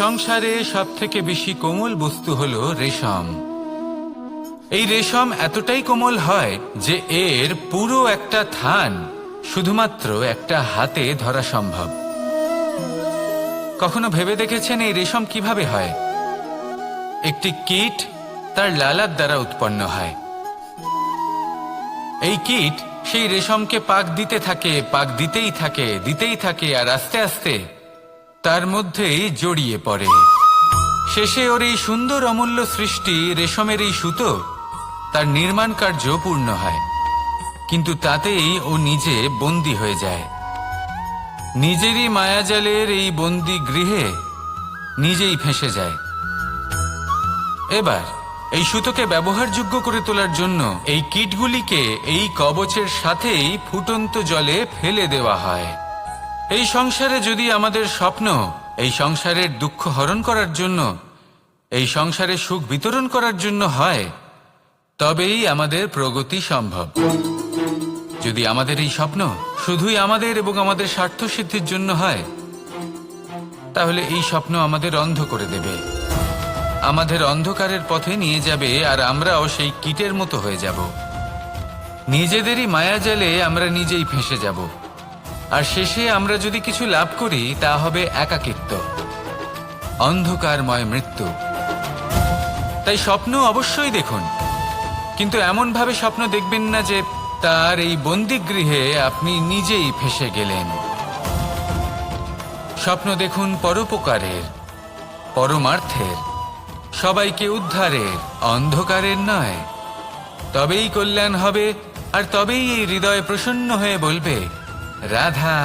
সংসারে সবথেকে বেশি কোমল বস্তু হলো রেশম। এই রেশম এতটাই কোমল হয় যে এর পুরো একটা থান শুধুমাত্র একটা হাতে ধরা সম্ভব। কখনো ভেবে দেখেছেন এই রেশম কিভাবে হয়? একটি কীট তার লালার দ্বারা উৎপন্ন হয়। এই কীট সেই রেশমকে পাক দিতে থাকে, পাক দিতেই থাকে আর আস্তে আস্তে তার মধ্যেই জড়িয়ে পড়ে। শেষে ওর এই সুন্দর অমূল্য সৃষ্টি রেশমের এই সুতো তার নির্মাণ কার্য পূর্ণ হয়, কিন্তু তাতেই ও নিজে বন্দী হয়ে যায়। নিজেরই মায়াজালের এই বন্দী গৃহে নিজেই ফেঁসে যায়। এবার এই সুতোকে ব্যবহারযোগ্য করে তোলার জন্য এই কীটগুলিকে এই কবচের সাথেই ফুটন্ত জলে ফেলে দেওয়া হয়। এই সংসারে যদি আমাদের স্বপ্ন এই সংসারের দুঃখ হরণ করার জন্য, এই সংসারে সুখ বিতরণ করার জন্য হয়, তবেই আমাদের প্রগতি সম্ভব। যদি আমাদের এই স্বপ্ন শুধুই আমাদের এবং আমাদের স্বার্থ সিদ্ধির জন্য হয়, তাহলে এই স্বপ্ন আমাদের অন্ধ করে দেবে, আমাদের অন্ধকারের পথে নিয়ে যাবে, আর আমরাও সেই কীটের মতো হয়ে যাব। নিজেদেরই মায়াজালে আমরা নিজেই ফেঁসে যাব, আর শেষে আমরা যদি কিছু লাভ করি তা হবে একাকিত্ব, অন্ধকারময় মৃত্যু। তাই স্বপ্ন অবশ্যই দেখুন, কিন্তু এমনভাবে স্বপ্ন দেখবেন না যে তার এই বন্দিগৃহে আপনি নিজেই ফেঁসে গেলেন। স্বপ্ন দেখুন পরোপকারের, পরমার্থের, সবাইকে উদ্ধারের, অন্ধকারের নয়। তবেই কল্যাণ হবে, আর তবেই এই হৃদয় প্রসন্ন হয়ে বলবে রাধা।